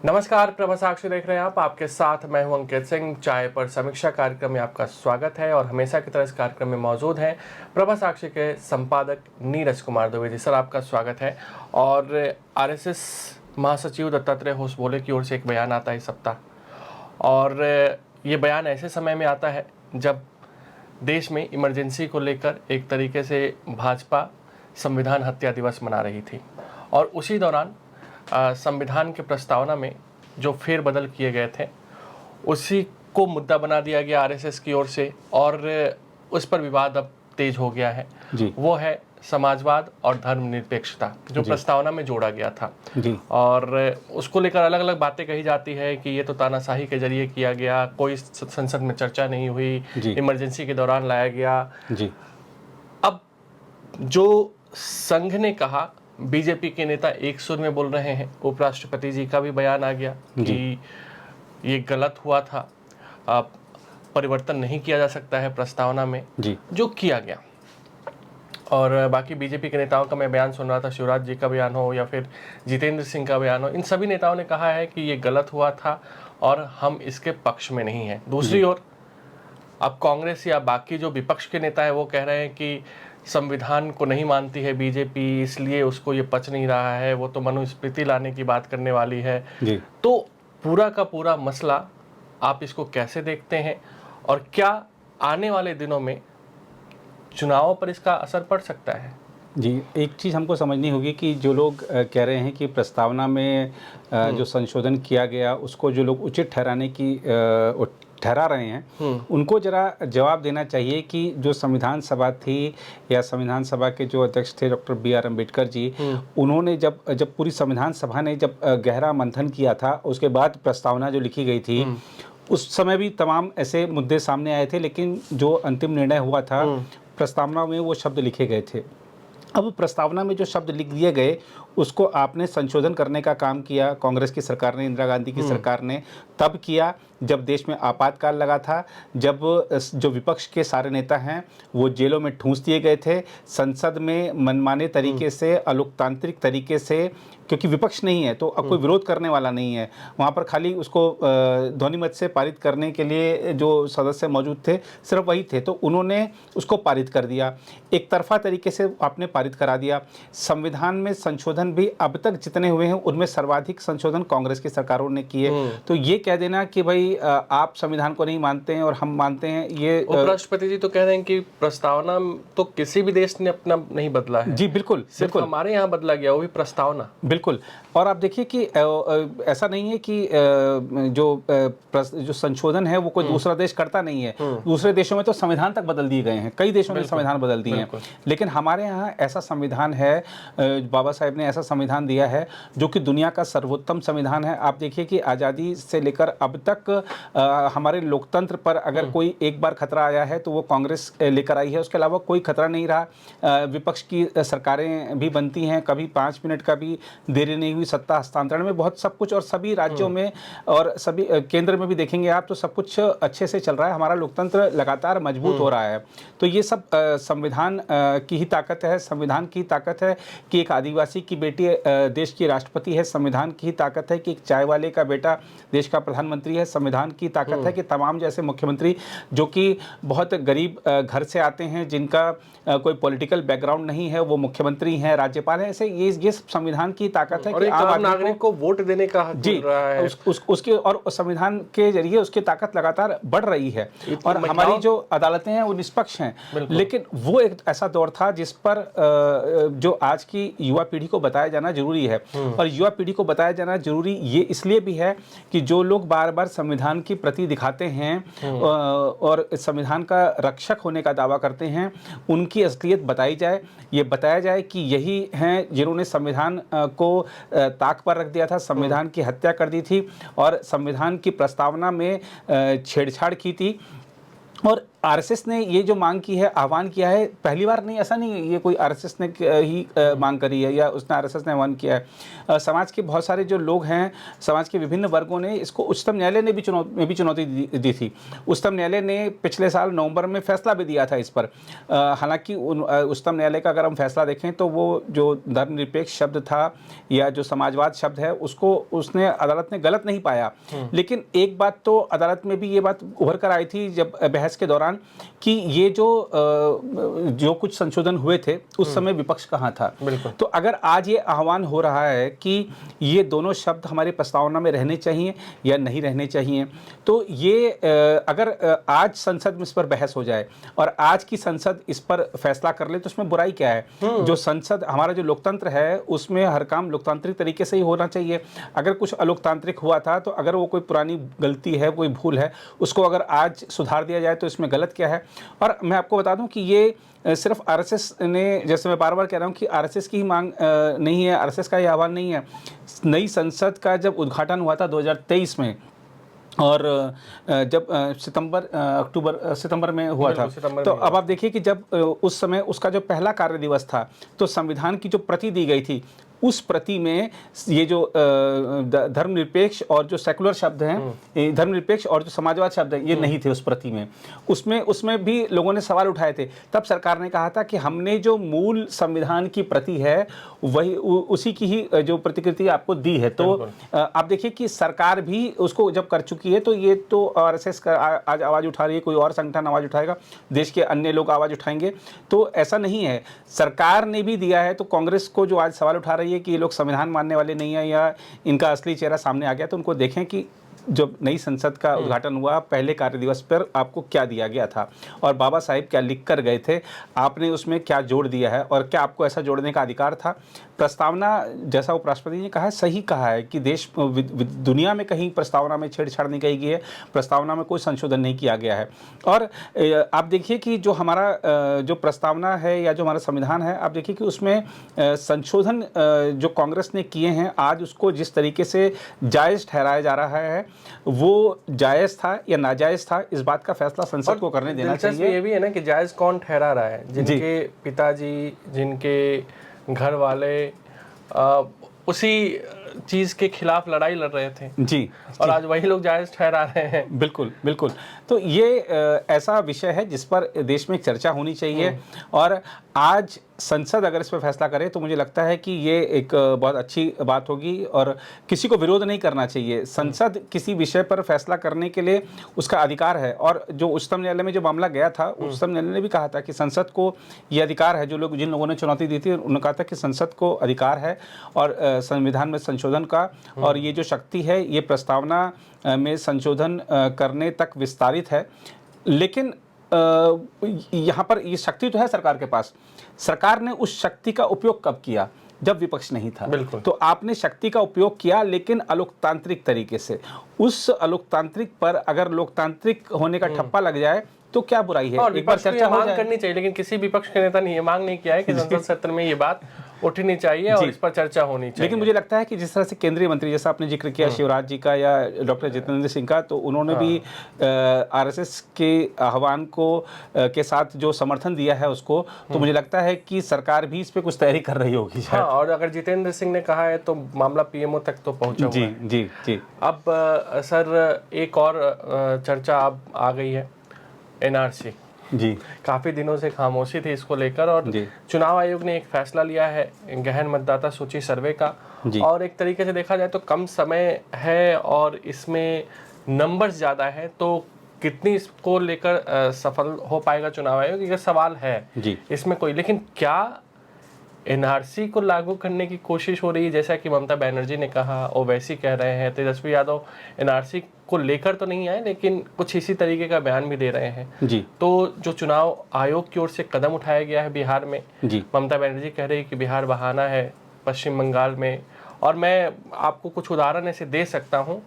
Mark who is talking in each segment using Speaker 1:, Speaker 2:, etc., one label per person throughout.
Speaker 1: नमस्कार, प्रभा साक्षी देख रहे हैं आप। आपके साथ मैं हूं अंकित सिंह। चाय पर समीक्षा कार्यक्रम में आपका स्वागत है और हमेशा की तरह इस कार्यक्रम में मौजूद हैं प्रभा साक्षी के संपादक नीरज कुमार द्विवेदी। सर, आपका स्वागत है। और आरएसएस महासचिव दत्तात्रेय होसबोले की ओर से एक बयान आता है इस सप्ताह, और ये बयान ऐसे समय में आता है जब देश में इमरजेंसी को लेकर एक तरीके से भाजपा संविधान हत्या दिवस मना रही थी, और उसी दौरान संविधान के प्रस्तावना में जो फेरबदल किए गए थे उसी को मुद्दा बना दिया गया आरएसएस की ओर से, और उस पर विवाद अब तेज हो गया है जी। वो है समाजवाद और धर्मनिरपेक्षता, जो प्रस्तावना में जोड़ा गया था जी। और उसको लेकर अलग अलग बातें कही जाती है कि ये तो तानाशाही के जरिए किया गया, कोई संसद में चर्चा नहीं हुई, इमरजेंसी के दौरान लाया गया जी। अब जो संघ ने कहा, बीजेपी के नेता एक सुर में बोल रहे हैं, उपराष्ट्रपति जी का भी बयान आ गया कि ये गलत हुआ था, परिवर्तन नहीं किया जा सकता है प्रस्तावना में जी। जो किया गया। और बाकी बीजेपी के नेताओं का मैं बयान सुन रहा था, शिवराज जी का बयान हो या फिर जितेंद्र सिंह का बयान हो, इन सभी नेताओं ने कहा है कि ये गलत हुआ था और हम इसके पक्ष में नहीं हैं। दूसरी ओर अब कांग्रेस या बाकी जो विपक्ष के नेता है वो कह रहे हैं कि संविधान को नहीं मानती है बीजेपी, इसलिए उसको ये पच नहीं रहा है, वो तो मनुस्मृति लाने की बात करने वाली है जी। तो पूरा का पूरा मसला आप इसको कैसे देखते हैं, और क्या आने वाले दिनों में चुनावों पर इसका असर पड़ सकता है?
Speaker 2: जी, एक चीज़ हमको समझनी होगी कि जो लोग कह रहे हैं कि प्रस्तावना में जो संशोधन किया गया उसको जो लोग उचित ठहरा रहे हैं उनको जरा जवाब देना चाहिए कि जो संविधान सभा थी या संविधान सभा के जो अध्यक्ष थे डॉक्टर B.R. अम्बेडकर जी, उन्होंने जब पूरी संविधान सभा ने जब गहरा मंथन किया था, उसके बाद प्रस्तावना जो लिखी गई थी उस समय भी तमाम ऐसे मुद्दे सामने आए थे, लेकिन जो अंतिम निर्णय हुआ था प्रस्तावना में वो शब्द लिखे गए थे। अब प्रस्तावना में जो शब्द लिख दिए गए उसको आपने संशोधन करने का काम किया कांग्रेस की सरकार ने, इंदिरा गांधी की सरकार ने तब किया जब देश में आपातकाल लगा था, जब जो विपक्ष के सारे नेता हैं वो जेलों में ठूंस दिए गए थे, संसद में मनमाने तरीके से, अलोकतांत्रिक तरीके से, क्योंकि विपक्ष नहीं है तो अब कोई विरोध करने वाला नहीं है, वहाँ पर खाली उसको ध्वनिमत से पारित करने के लिए जो सदस्य मौजूद थे सिर्फ वही थे, तो उन्होंने उसको पारित कर दिया, एक तरफा तरीके से आपने पारित करा दिया। संविधान में संशोधन भी अब तक जितने हुए हैं उनमें सर्वाधिक संशोधन कांग्रेस की सरकारों ने किए, तो ये कह देना कि भाई आप संविधान को नहीं मानते हैं और हम मानते हैं, ये
Speaker 1: उपराष्ट्रपति जी तो कह रहे हैं कि प्रस्तावना तो किसी भी देश ने अपना नहीं बदला है
Speaker 2: जी। बिल्कुल,
Speaker 1: सिर्फ हमारे यहाँ बदला गया, वो भी प्रस्तावना।
Speaker 2: बिल्कुल। और आप देखिए कि ऐसा नहीं है कि जो संशोधन है वो कोई दूसरा देश करता नहीं है, दूसरे देशों में तो संविधान तक बदल दिए गए हैं, कई देशों में संविधान बदल दिए हैं, लेकिन हमारे यहाँ ऐसा संविधान है, बाबा साहेब ने ऐसा संविधान दिया है जो कि दुनिया का सर्वोत्तम संविधान है। आप देखिए कि आज़ादी से लेकर अब तक हमारे लोकतंत्र पर अगर कोई एक बार खतरा आया है तो वो कांग्रेस लेकर आई है, उसके अलावा कोई खतरा नहीं रहा। विपक्ष की सरकारें भी बनती हैं, कभी 5 मिनट का भी देरी नहीं हुई, सत्ता हस्तांतरण में बहुत सब कुछ, और सभी राज्यों में और सभी केंद्र में भी देखेंगे आप तो सब कुछ अच्छे से चल रहा है, हमारा लोकतंत्र लगातार मजबूत हो रहा है। तो ये सब संविधान की ही ताकत है, संविधान की ताकत है कि एक आदिवासी की बेटी देश की राष्ट्रपति है, संविधान की ताकत है कि एक चाय वाले का बेटा देश का प्रधानमंत्री है, संविधान की ताकत है कि तमाम जैसे मुख्यमंत्री जो कि बहुत गरीब घर से आते हैं, जिनका कोई पॉलिटिकल बैकग्राउंड नहीं है, वो मुख्यमंत्री हैं, राज्यपाल हैं, ऐसे ये संविधान की ताकत है
Speaker 1: कि आम नागरिक को वोट देने का हक मिल रहा है।
Speaker 2: उसके और संविधान के जरिए उसकी ताकत लगातार बढ़ रही है, और हमारी जो अदालतें हैं वो निष्पक्ष हैं। लेकिन वो एक ऐसा दौर था जिस पर जो आज की युवा पीढ़ी को बताया जाना जरूरी है, और युवा पीढ़ी को बताया जाना जरूरी ये इसलिए भी है कि जो लोग बार बार संविधान की प्रति दिखाते हैं और संविधान का रक्षक होने का दावा करते हैं, उनकी असलियत बताई जाए, ये बताया जाए कि यही हैं जिन्होंने संविधान को ताक पर रख दिया था, संविधान की हत्या कर दी थी और संविधान की प्रस्तावना में छेड़छाड़ की थी। और आरएसएस ने ये जो मांग की है, आह्वान किया है, पहली बार नहीं, ऐसा नहीं है ये कोई आरएसएस ने ही मांग करी है या उसने आरएसएस ने आह्वान किया है। समाज के बहुत सारे जो लोग हैं, समाज के विभिन्न वर्गों ने इसको उच्चतम न्यायालय ने भी चुनौती दी थी। उच्चतम न्यायालय ने पिछले साल नवंबर में फैसला भी दिया था इस पर। हालांकि उच्चतम न्यायालय का अगर हम फैसला देखें तो वो जो धर्मनिरपेक्ष शब्द था या जो समाजवाद शब्द है उसको उसने अदालत ने गलत नहीं पाया। लेकिन एक बात तो अदालत में भी ये बात उभर कर आई थी जब बहस के दौरान कि ये जो कुछ संशोधन हुए थे उस समय विपक्ष कहाँ था। तो अगर आज ये आह्वान हो रहा है कि ये दोनों शब्द हमारे प्रस्तावना में रहने चाहिए या नहीं रहने चाहिए, तो ये अगर आज संसद में इस पर बहस हो जाए और आज की संसद इस पर फैसला कर ले तो उसमें बुराई क्या है। जो संसद, हमारा जो लोकतंत्र है उसमें हर काम लोकतांत्रिक तरीके से ही होना चाहिए। अगर कुछ अलोकतांत्रिक हुआ था तो अगर वो कोई पुरानी गलती है, कोई भूल है, उसको अगर आज सुधार दिया जाए तो इसमें गलत क्या है। और मैं आपको बता दूं कि ये सिर्फ आरएसएस ने, जैसे मैं बार बार कह रहा हूं कि आरएसएस की ही मांग नहीं है, आरएसएस का ये आह्वान नहीं है। नई संसद का जब उद्घाटन हुआ था 2023 में और जब सितंबर में हुआ था, तो अब आप देखिए कि जब उस समय उसका जो पहला कार्य दिवस था तो संविधान की जो प्रति दी गई थी उस प्रति में ये जो धर्मनिरपेक्ष और जो सेकुलर शब्द हैं, धर्मनिरपेक्ष और जो समाजवाद शब्द हैं, ये नहीं थे उस प्रति में। उसमें भी लोगों ने सवाल उठाए थे। तब सरकार ने कहा था कि हमने जो मूल संविधान की प्रति है वही उसी की ही जो प्रतिकृति आपको दी है। तो आप देखिए कि सरकार भी उसको जब कर चुकी है तो ये तो आरएसएस का आज आवाज़ उठा रही है, कोई और संगठन आवाज़ उठाएगा, देश के अन्य लोग आवाज़ उठाएंगे, तो ऐसा नहीं है। सरकार ने भी दिया है तो कांग्रेस को जो आज सवाल उठा रही है कि ये लोग संविधान मानने वाले नहीं है या इनका असली चेहरा सामने आ गया, तो उनको देखें कि जब नई संसद का उद्घाटन हुआ पहले कार्य दिवस पर आपको क्या दिया गया था और बाबा साहिब क्या लिख कर गए थे, आपने उसमें क्या जोड़ दिया है और क्या आपको ऐसा जोड़ने का अधिकार था। प्रस्तावना, जैसा उपराष्ट्रपति ने कहा है, सही कहा है कि देश दुनिया में कहीं प्रस्तावना में छेड़छाड़ नहीं की गई है, प्रस्तावना में कोई संशोधन नहीं किया गया है। और आप देखिए कि जो हमारा जो प्रस्तावना है या जो हमारा संविधान है, आप देखिए कि उसमें संशोधन जो कांग्रेस ने किए हैं आज उसको जिस तरीके से जायज़ ठहराया जा रहा है वो जायज़ था या नाजायज़ था, इस बात का फैसला संसद को करने देना चाहिए।
Speaker 1: ये भी है ना कि जायज़ कौन ठहरा रहा है, जिनके पिताजी, जिनके घर वाले उसी चीज़ के खिलाफ लड़ाई लड़ रहे थे
Speaker 2: जी,
Speaker 1: और आज वही लोग जायज़ ठहरा रहे हैं।
Speaker 2: बिल्कुल बिल्कुल। तो ये ऐसा विषय है जिस पर देश में चर्चा होनी चाहिए और आज संसद अगर इस पर फैसला करे तो मुझे लगता है कि ये एक बहुत अच्छी बात होगी और किसी को विरोध नहीं करना चाहिए। संसद किसी विषय पर फैसला करने के लिए उसका अधिकार है और जो उच्चतम न्यायालय में जो मामला गया था, उच्चतम न्यायालय ने भी कहा था कि संसद को ये अधिकार है। जिन लोगों ने चुनौती दी थी उन्होंने कहा था कि संसद को अधिकार है और संविधान में संशोधन का, और ये जो शक्ति है ये प्रस्तावना में संशोधन करने तक विस्तारित है। लेकिन यहाँ पर ये शक्ति तो है सरकार के पास, सरकार ने उस शक्ति का उपयोग कब किया? जब विपक्ष नहीं था। तो आपने शक्ति का उपयोग किया लेकिन अलोकतांत्रिक तरीके से। उस अलोकतांत्रिक पर अगर लोकतांत्रिक होने का ठप्पा लग जाए तो क्या बुराई है?
Speaker 1: एक बार चर्चा मांग करनी चाहिए, लेकिन किसी विपक्ष के नेता ने ये मांग नहीं किया है कि संसद सत्र में ये बात उठनी चाहिए और इस पर चर्चा होनी चाहिए।
Speaker 2: लेकिन मुझे लगता है कि जिस तरह से केंद्रीय मंत्री, जैसा आपने जिक्र किया शिवराज जी का या डॉक्टर जितेंद्र सिंह का, तो उन्होंने भी आरएसएस के आह्वान को के साथ जो समर्थन दिया है उसको, तो मुझे लगता है कि सरकार भी इस पे कुछ तैयारी कर रही होगी।
Speaker 1: हाँ, और अगर जितेंद्र सिंह ने कहा है तो मामला पीएमओ तक तो पहुंचा हुआ है।
Speaker 2: जी जी।
Speaker 1: अब सर एक और चर्चा अब आ गई है, एनआरसी।
Speaker 2: जी,
Speaker 1: काफ़ी दिनों से खामोशी थी इसको लेकर और चुनाव आयोग ने एक फैसला लिया है गहन मतदाता सूची सर्वे का, और एक तरीके से देखा जाए तो कम समय है और इसमें नंबर्स ज़्यादा है, तो कितनी इसको लेकर सफल हो पाएगा चुनाव आयोग, ये सवाल है इसमें कोई। लेकिन क्या एनआरसी को लागू करने की कोशिश हो रही है, जैसा कि ममता बनर्जी ने कहा, ओवैसी कह रहे हैं, तेजस्वी यादव एनआरसी को लेकर तो नहीं आए लेकिन कुछ इसी तरीके का बयान भी दे रहे हैं
Speaker 2: जी।
Speaker 1: तो जो चुनाव आयोग की ओर से कदम उठाया गया है बिहार में, ममता बनर्जी कह रही है कि बिहार बहाना है, पश्चिम बंगाल में, और मैं आपको कुछ उदाहरण ऐसे दे सकता हूँ,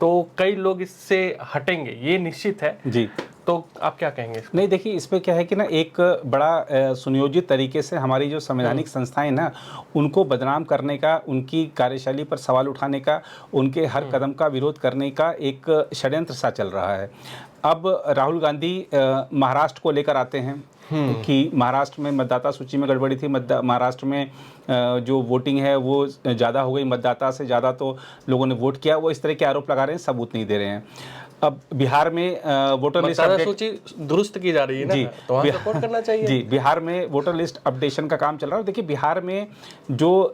Speaker 1: तो कई लोग इससे हटेंगे, ये निश्चित है
Speaker 2: जी।
Speaker 1: तो आप क्या कहेंगे?
Speaker 2: नहीं, देखिए इसमें क्या है कि ना एक बड़ा सुनियोजित तरीके से हमारी जो संवैधानिक संस्थाएं ना, उनको बदनाम करने का, उनकी कार्यशैली पर सवाल उठाने का, उनके हर कदम का विरोध करने का एक षड्यंत्र सा चल रहा है। अब राहुल गांधी महाराष्ट्र को लेकर आते हैं कि महाराष्ट्र में मतदाता सूची में गड़बड़ी थी, महाराष्ट्र में जो वोटिंग है वो ज़्यादा हो गई, मतदाता से ज़्यादा तो लोगों ने वोट किया, वो इस तरह के आरोप लगा रहे हैं, सबूत नहीं दे रहे हैं। अब बिहार में वोटर लिस्ट
Speaker 1: मतदाता सूची दुरुस्त की जा रही है ना,
Speaker 2: जी,
Speaker 1: तो वहाँ सपोर्ट करना चाहिए।
Speaker 2: जी, बिहार में वोटर लिस्ट अपडेशन का काम चल रहा है। देखिए बिहार में जो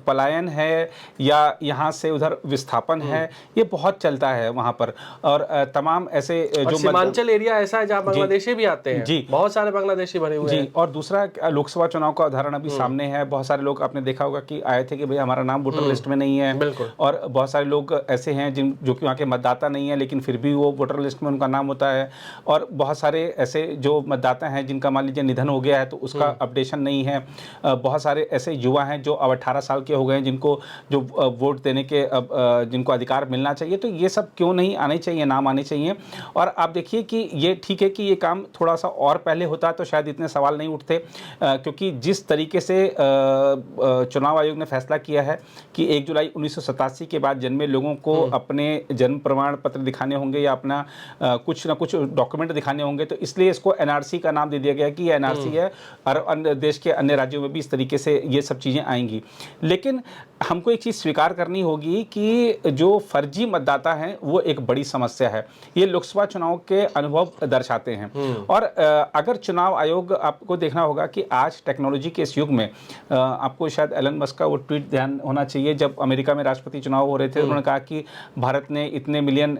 Speaker 2: पलायन है या यहाँ से उधर विस्थापन है, ये बहुत चलता है वहाँ पर, और तमाम ऐसे
Speaker 1: और
Speaker 2: जो
Speaker 1: सीमांचल एरिया ऐसा है जहाँ बांग्लादेशी भी आते हैं।
Speaker 2: जी,
Speaker 1: बहुत सारे बांग्लादेशी भरे हुए हैं।
Speaker 2: जी, और दूसरा लोकसभा चुनाव का उदाहरण अभी सामने है। बहुत सारे लोग आपने देखा होगा कि आए थे कि भाई हमारा नाम वोटर लिस्ट में नहीं है,
Speaker 1: बिल्कुल।
Speaker 2: और बहुत सारे लोग ऐसे हैं जो कि वहाँ के मतदाता नहीं है, लेकिन फिर भी वो वोटर लिस्ट में उनका नाम होता है। और बहुत सारे ऐसे जो मतदाता हैं जिनका मान लीजिए निधन हो गया है तो उसका अपडेशन नहीं है। बहुत सारे ऐसे युवा हैं जो अब 18 साल के हो गए हैं, जिनको जो वोट देने के जिनको अधिकार मिलना चाहिए, तो ये सब क्यों नहीं आने चाहिए, नाम आने चाहिए। और आप देखिए कि ये ठीक है कि ये काम थोड़ा सा और पहले होता तो शायद इतने सवाल नहीं उठते, क्योंकि जिस तरीके से चुनाव आयोग ने फैसला किया है कि 1 जुलाई 1987 के बाद जन्मे लोगों को अपने जन्म प्रमाण पत्र दिखाने होंगे या अपना कुछ ना कुछ डॉक्यूमेंट दिखाने होंगे, तो इसलिए इसको एनआरसी का नाम दे दिया गया कि ये एनआरसी है, और अन्य देश के अन्य राज्यों में भी इस तरीके से ये सब चीज़ें आएंगी। लेकिन हमको एक चीज़ स्वीकार करनी होगी कि जो फर्जी मतदाता हैं वो एक बड़ी समस्या है। ये लोकसभा चुनाव के अनुभव दर्शाते हैं। और अगर चुनाव आयोग, आपको देखना होगा कि आज टेक्नोलॉजी के इस युग में, आपको शायद एलन मस्क का वो ट्वीट ध्यान होना चाहिए, जब अमेरिका में राष्ट्रपति चुनाव हो रहे थे, उन्होंने कहा कि भारत ने इतने मिलियन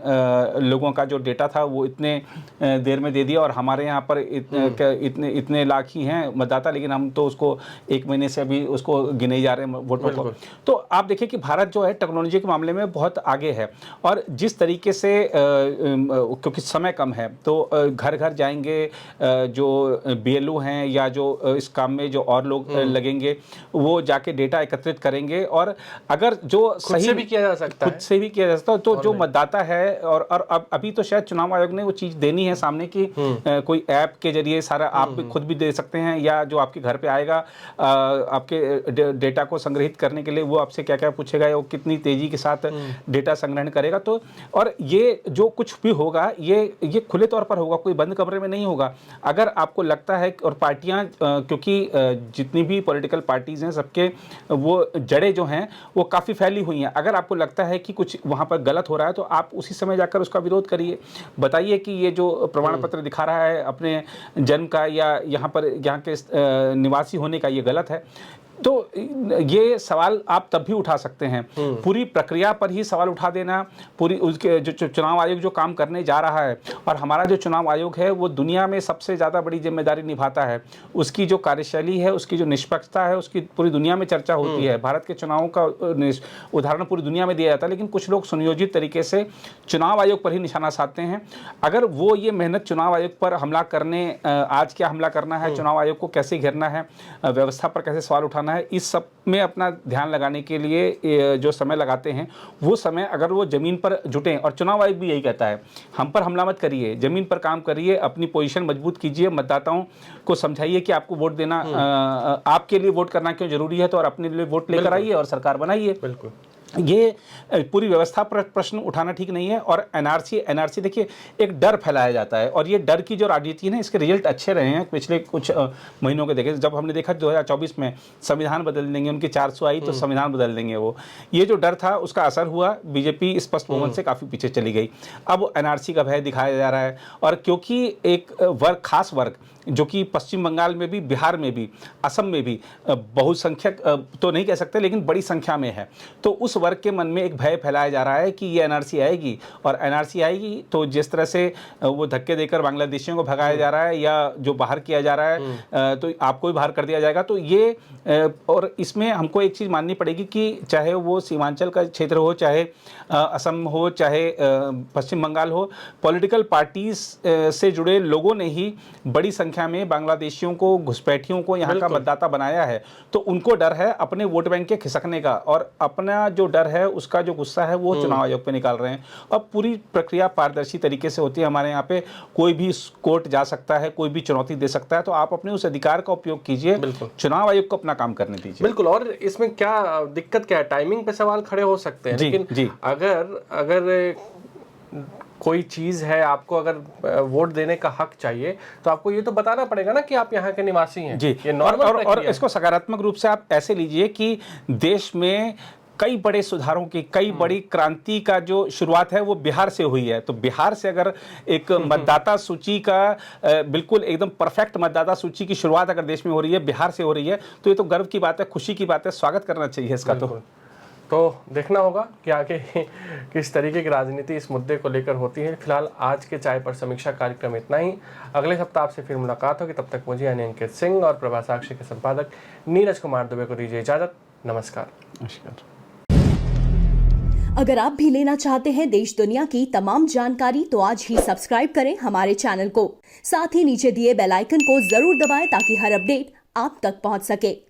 Speaker 2: लोगों का जो डेटा था वो इतने देर में दे दिया, और हमारे यहाँ पर इतने लाख ही हैं मतदाता, लेकिन हम तो उसको 1 महीने से अभी उसको गिने जा रहे हैं वोटों को। तो आप देखिए कि भारत जो है टेक्नोलॉजी के मामले में बहुत आगे है, और जिस तरीके से क्योंकि समय कम है तो घर घर जाएंगे जो बीएलओ हैं या जो इस काम में जो और लोग लगेंगे, वो जाके डेटा एकत्रित करेंगे, और अगर जो सही
Speaker 1: से भी किया जा सकता है,
Speaker 2: खुद से भी किया जा सकता है, तो जो मतदाता है, और अब अभी तो शायद चुनाव आयोग ने वो चीज़ देनी है सामने की, कोई ऐप के जरिए सारा आप खुद भी दे सकते हैं, या जो आपके घर पे आएगा आपके डेटा को संग्रहित करने के लिए, वो आपसे क्या क्या पूछेगा, वो कितनी तेजी के साथ डेटा संग्रहण करेगा। तो और ये जो कुछ भी होगा ये खुले तौर पर होगा, कोई बंद कमरे में नहीं होगा। अगर आपको लगता है, और पार्टियां, क्योंकि जितनी भी पॉलिटिकल पार्टीज हैं सबके वो जड़ें जो हैं वो काफ़ी फैली हुई हैं, अगर आपको लगता है कि कुछ वहाँ पर गलत हो रहा है तो आप उसी समय जाकर उसका विरोध करिए, बताइए कि ये जो प्रमाण पत्र दिखा रहा है अपने जन्म का या यहाँ के निवासी होने का, ये गलत है। तो ये सवाल आप तब भी उठा सकते हैं। पूरी प्रक्रिया पर ही सवाल उठा देना, पूरी उसके जो चुनाव आयोग जो काम करने जा रहा है, और हमारा जो चुनाव आयोग है वो दुनिया में सबसे ज़्यादा बड़ी जिम्मेदारी निभाता है, उसकी जो कार्यशैली है, उसकी जो निष्पक्षता है, उसकी पूरी दुनिया में चर्चा होती है। भारत के चुनावों का उदाहरण पूरी दुनिया में दिया जाता है, लेकिन कुछ लोग सुनियोजित तरीके से चुनाव आयोग पर ही निशाना साधते हैं। अगर वो ये मेहनत चुनाव आयोग पर हमला करने, आज क्या हमला करना है, चुनाव आयोग को कैसे घेरना है, व्यवस्था पर कैसे सवाल उठाना है, इस सब में अपना ध्यान लगाने के लिए जो समय लगाते हैं, वो समय अगर वो जमीन पर जुटें, और चुनाव आयोग भी यही कहता है, हम पर हमला मत करिए, जमीन पर काम करिए, अपनी पोजीशन मजबूत कीजिए, मतदाताओं को समझाइए कि आपको वोट देना, आपके लिए वोट करना क्यों जरूरी है, तो और अपने लिए वोट लेकर आइए और सरकार बनाइए।
Speaker 1: बिल्कुल,
Speaker 2: ये पूरी व्यवस्था पर प्रश्न उठाना ठीक नहीं है। और एनआरसी देखिए एक डर फैलाया जाता है, और ये डर की जो राजनीति है ना, इसके रिजल्ट अच्छे रहे हैं पिछले कुछ महीनों के। देखें, जब हमने देखा 2024 में संविधान बदल देंगे, उनकी 400 आई तो संविधान बदल देंगे, वो ये जो डर था उसका असर हुआ, बीजेपी स्पष्ट बहुमत से काफ़ी पीछे चली गई। अब एनआरसी का भय दिखाया जा रहा है, और क्योंकि एक वर्ग, खास वर्ग जो कि पश्चिम बंगाल में भी, बिहार में भी, असम में भी बहुसंख्यक तो नहीं कह सकते लेकिन बड़ी संख्या में है, तो उस वर्ग के मन में एक भय फैलाया जा रहा है कि ये एनआरसी आएगी, और एनआरसी आएगी तो जिस तरह से वो धक्के देकर बांग्लादेशियों को भगाया जा रहा है या जो बाहर किया जा रहा है, तो आपको भी बाहर कर दिया जाएगा। तो ये और इसमें हमको एक चीज़ माननी पड़ेगी कि चाहे वो सीमांचल का क्षेत्र हो, चाहे असम हो, चाहे पश्चिम बंगाल हो, पॉलिटिकल पार्टीज से जुड़े लोगों ने ही बड़ी संख्या संख्या में बांग्लादेशियों को, घुसपैठियों को यहाँ का मतदाता बनाया है, तो उनको डर है अपने वोट बैंक के खिसकने का, और अपना जो डर है उसका जो गुस्सा है वो चुनाव आयोग पे निकाल रहे हैं। अब पूरी प्रक्रिया पारदर्शी तरीके से होती है हमारे यहाँ पे, कोई भी कोर्ट जा सकता है, कोई भी चुनौती दे सकता है, तो आप अपने उस अधिकार का उपयोग कीजिए, चुनाव आयोग को अपना काम करने दीजिए।
Speaker 1: बिल्कुल। और इसमें क्या दिक्कत क्या है, टाइमिंग पे सवाल खड़े हो सकते हैं, लेकिन अगर कोई चीज़ है, आपको अगर वोट देने का हक चाहिए तो आपको ये तो बताना पड़ेगा ना कि आप यहाँ के निवासी हैं।
Speaker 2: जी,
Speaker 1: ये नॉर्मल
Speaker 2: और इसको सकारात्मक रूप से आप ऐसे लीजिए कि देश में कई बड़े सुधारों की, कई बड़ी क्रांति का जो शुरुआत है वो बिहार से हुई है। तो बिहार से अगर एक मतदाता सूची का बिल्कुल एकदम परफेक्ट मतदाता सूची की शुरुआत अगर देश में हो रही है, बिहार से हो रही है, तो ये तो गर्व की बात है, खुशी की बात है, स्वागत करना चाहिए इसका।
Speaker 1: तो देखना होगा कि आगे किस तरीके की राजनीति इस मुद्दे को लेकर होती है। फिलहाल आज के चाय पर समीक्षा कार्यक्रम इतना ही। अगले सप्ताह आपसे फिर मुलाकात होगी, तब तक मुझे यानी अंकित सिंह और प्रभा साक्षी के संपादक नीरज कुमार दुबे को दीजिए इजाजत। नमस्कार।
Speaker 3: अगर आप भी लेना चाहते हैं देश दुनिया की तमाम जानकारी, तो आज ही सब्सक्राइब करें हमारे चैनल को। साथ ही नीचे दिए बेल आइकन को जरूर दबाएं ताकि हर अपडेट आप तक पहुंच सके।